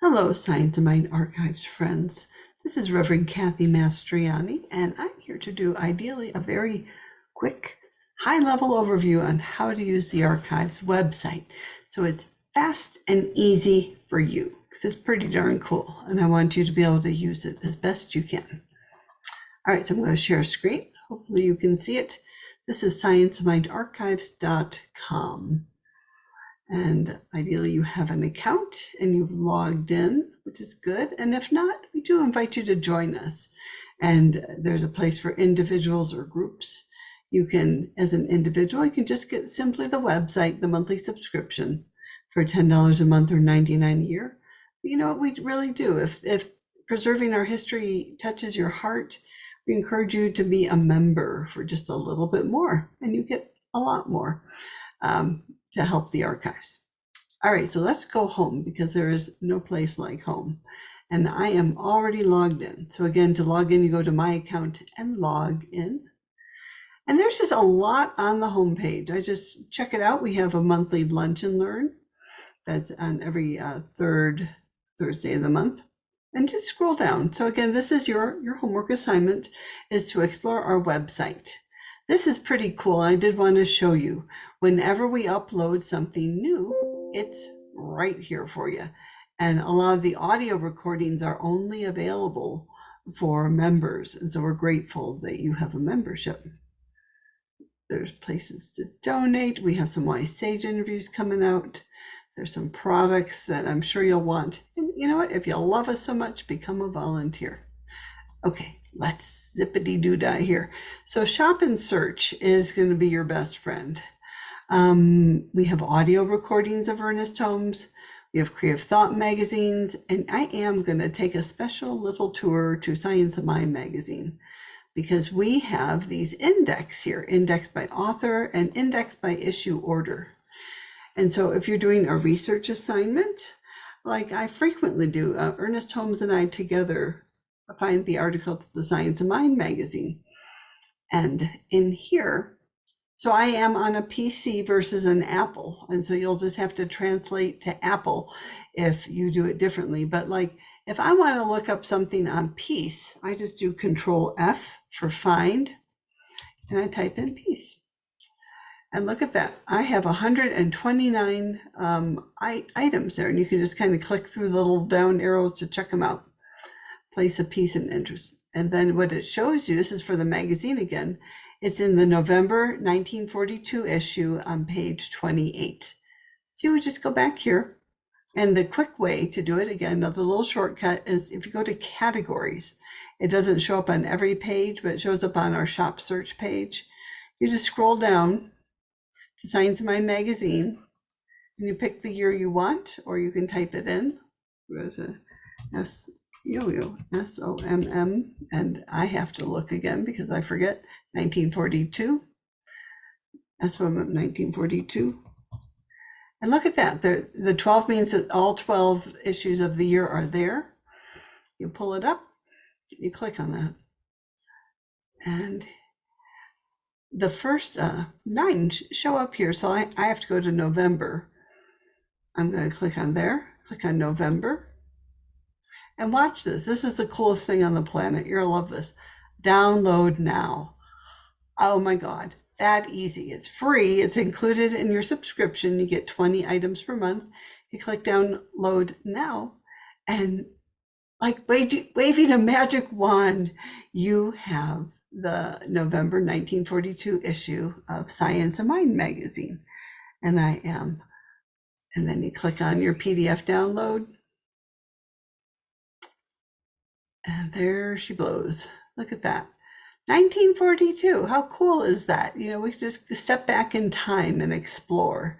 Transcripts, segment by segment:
Hello, Science of Mind Archives friends. This is Reverend Kathy Mastriani, and I'm here to do ideally a very quick, high-level overview on how to use the archives website. So it's fast and easy for you, because it's pretty darn cool, and I want you to be able to use it as best you can. All right, so I'm going to share a screen. Hopefully you can see it. This is sciencemindarchives.com. And ideally you have an account and you've logged in, which is good. And if not, we do invite you to join us. And there's a place for individuals or groups. You can, as an individual, you can just get simply the website, the monthly subscription for $10 a month or $99 a year. But you know what we really do? If preserving our history touches your heart, we encourage you to be a member for just a little bit more, and you get a lot more. To help the archives. All right, so let's go home because there is no place like home. And I am already logged in. So again, to log in, you go to my account and log in. And there's just a lot on the homepage. I just check it out. We have a monthly lunch and learn that's on every third Thursday of the month. And just scroll down. So again, this is your homework assignment, is to explore our website. This is pretty cool. I did want to show you. Whenever we upload something new, it's right here for you. And a lot of the audio recordings are only available for members. And so we're grateful that you have a membership. There's places to donate. We have some Wise Sage interviews coming out. There's some products that I'm sure you'll want. And you know what? If you love us so much, become a volunteer. Okay. Let's zippity-doo-dah here. So Shop and Search is going to be your best friend. We have audio recordings of Ernest Holmes. We have Creative Thought magazines. And I am going to take a special little tour to Science of Mind magazine because we have these index here, indexed by author and indexed by issue order. And so if you're doing a research assignment, like I frequently do, Ernest Holmes and I together find the article to the Science of Mind magazine. And in here, so I am on a PC versus an Apple. And so you'll just have to translate to Apple if you do it differently. But like if I want to look up something on peace, I just do Control F for find and I type in peace. And look at that. I have 129 items there, and you can just kind of click through the little down arrows to check them out. Place of peace and interest. And then what it shows you, this is for the magazine again, it's in the November 1942 issue on page 28. So you would just go back here. And the quick way to do it, again, another little shortcut, is if you go to categories, it doesn't show up on every page, but it shows up on our shop search page. You just scroll down to Science of Mind magazine, and you pick the year you want, or you can type it in. Yo-yo, SOMM, and I have to look again because I forget, 1942, SOMM 1942. And look at that, the 12 means that all 12 issues of the year are there. You pull it up, you click on that. And the first 9 show up here, so I have to go to November. I'm going to click on there, click on November. And watch this. This is the coolest thing on the planet. You're gonna love this. Download now. Oh my God, that easy. It's free. It's included in your subscription. You get 20 items per month. You click download now, and like waving a magic wand, you have the November 1942 issue of Science of Mind magazine. And and then you click on your PDF download. And there she blows. Look at that. 1942. How cool is that? You know, we could just step back in time and explore.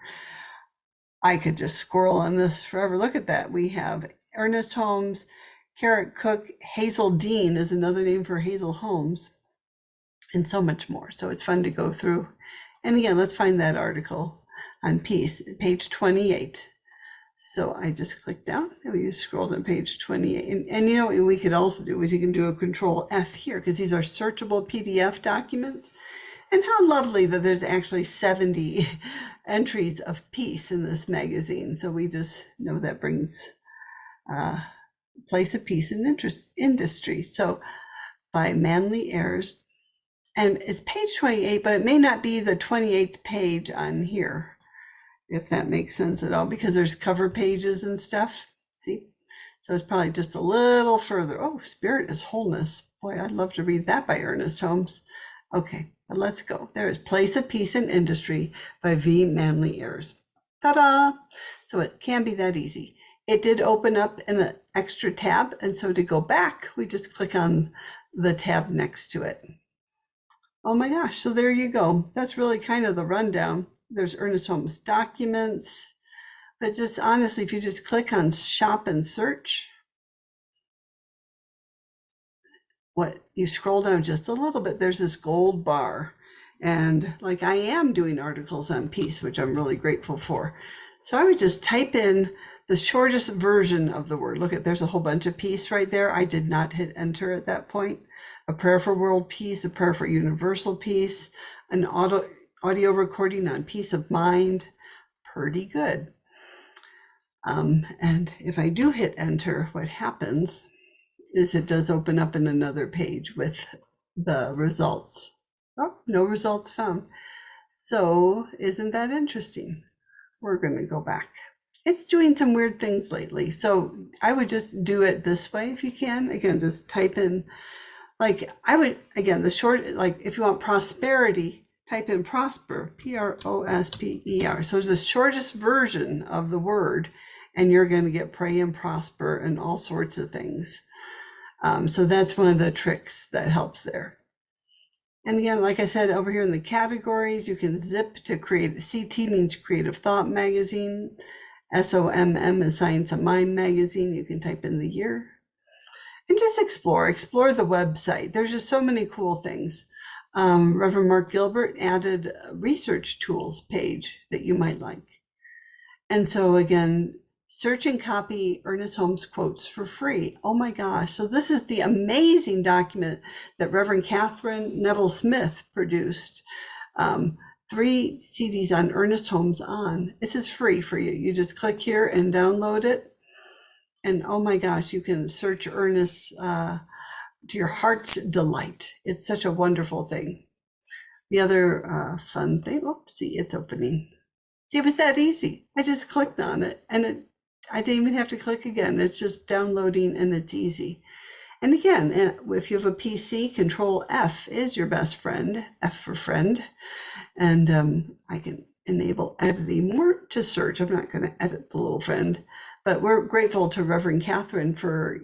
I could just scroll on this forever. Look at that. We have Ernest Holmes, Carrot Cook, Hazel Dean is another name for Hazel Holmes, and so much more. So it's fun to go through. And again, let's find that article on peace, page 28. So I just click down and we just scroll to page 28. And you know what we could also do is you can do a Control F here because these are searchable PDF documents. And how lovely that there's actually 70 entries of peace in this magazine. So we just know that brings Place of Peace in Industry. So by Manly Ayres. And it's page 28, but it may not be the 28th page on here, if that makes sense at all, because there's cover pages and stuff. See? So it's probably just a little further. Oh, Spirit is Wholeness. Boy, I'd love to read that by Ernest Holmes. Okay, but let's go. There is Place of Peace in Industry by V. Manly Ayres. Ta-da! So it can be that easy. It did open up in an extra tab, and so to go back, we just click on the tab next to it. Oh my gosh, so there you go. That's really kind of the rundown. There's Ernest Holmes documents, but just honestly, if you just click on shop and search, what you scroll down just a little bit, there's this gold bar. And like I am doing articles on peace, which I'm really grateful for. So I would just type in the shortest version of the word. Look at, there's a whole bunch of peace right there. I did not hit enter at that point. A prayer for world peace, a prayer for universal peace, an audio recording on peace of mind. Pretty good. And if I do hit enter, what happens is it does open up in another page with the results. Oh, no results found. So isn't that interesting? We're going to go back. It's doing some weird things lately. So I would just do it this way if you can. Again, just type in, like I would, again, the short, like if you want prosperity, type in prosper, Prosper. So it's the shortest version of the word, and you're going to get pray and prosper and all sorts of things. So that's one of the tricks that helps there. And again, like I said, over here in the categories, you can zip to create. CT means Creative Thought Magazine. SOMM is Science of Mind Magazine. You can type in the year. And just explore the website. There's just so many cool things. Reverend Mark Gilbert added a research tools page that you might like. And so again, search and copy Ernest Holmes quotes for free. Oh my gosh. So this is the amazing document that Reverend Catherine Neville Smith produced. 3 CDs on Ernest Holmes on. This is free for you. You just click here and download it. And oh my gosh, you can search Ernest to your heart's delight. It's such a wonderful thing. The other fun thing, see, it's opening. See, it was that easy. I just clicked on it and I didn't even have to click again. It's just downloading and it's easy. And again, if you have a PC, Control F is your best friend, F for friend. And I can enable editing more to search. I'm not going to edit the little friend, but we're grateful to Reverend Catherine for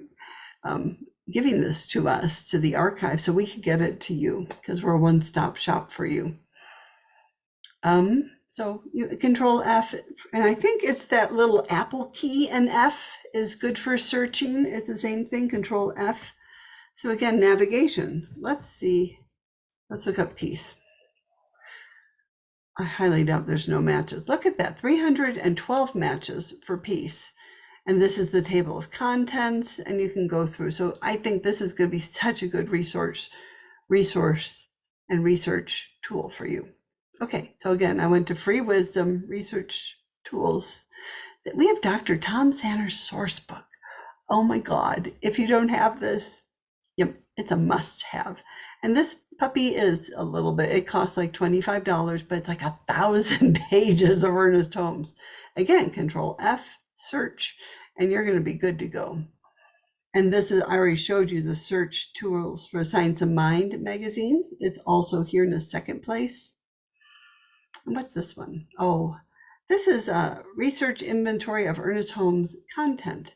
giving this to us, to the archive, so we could get it to you because we're a one-stop shop for you. So you Control F, and I think it's that little Apple key, and F is good for searching. It's the same thing, Control F. So again, navigation. Let's see. Let's look up peace. I highly doubt there's no matches. Look at that, 312 matches for peace. And this is the table of contents, and you can go through. So I think this is going to be such a good resource and research tool for you. Okay, so again, I went to Free Wisdom Research Tools. We have Dr. Tom Sanner's source book. Oh my God, if you don't have this, yep, it's a must have. And this puppy is a little bit, it costs like $25, but it's like 1,000 pages of Ernest Holmes. Again, Control F, search, and you're going to be good to go. And this is, I already showed you the search tools for Science of Mind magazines. It's also here in the second place. And what's this one? Oh, this is a research inventory of Ernest Holmes content.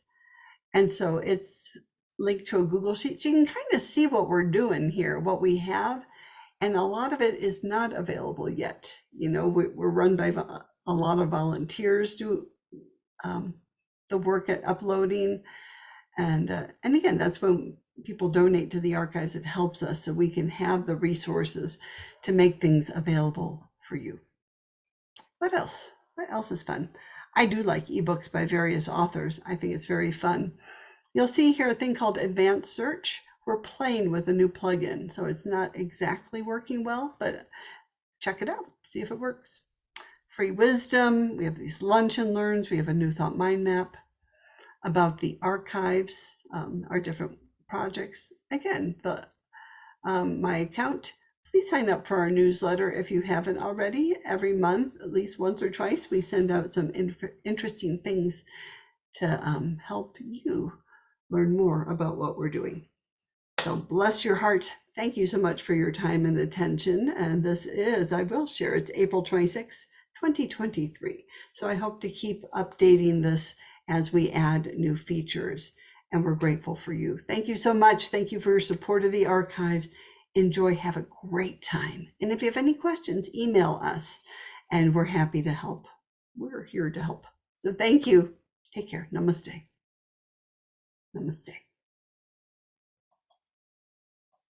And so it's linked to a Google Sheet. So you can kind of see what we're doing here, what we have. And a lot of it is not available yet. You know, we're run by a lot of volunteers do the work at uploading. And again, that's when people donate to the archives. It helps us so we can have the resources to make things available for you. What else? What else is fun? I do like ebooks by various authors. I think it's very fun. You'll see here a thing called Advanced Search. We're playing with a new plugin, so it's not exactly working well, but check it out, see if it works. Free Wisdom, we have these lunch and learns, we have a New Thought Mind Map. about the archives, our different projects, again, my account, please sign up for our newsletter if you haven't already. Every month, at least once or twice, we send out some interesting things to help you learn more about what we're doing. So bless your heart. Thank you so much for your time and attention. And this is, I will share, it's April 26, 2023. So I hope to keep updating this as we add new features. And we're grateful for you. Thank you so much. Thank you for your support of the archives. Enjoy, have a great time. And if you have any questions, email us and we're happy to help. We're here to help. So thank you. Take care. Namaste. Namaste.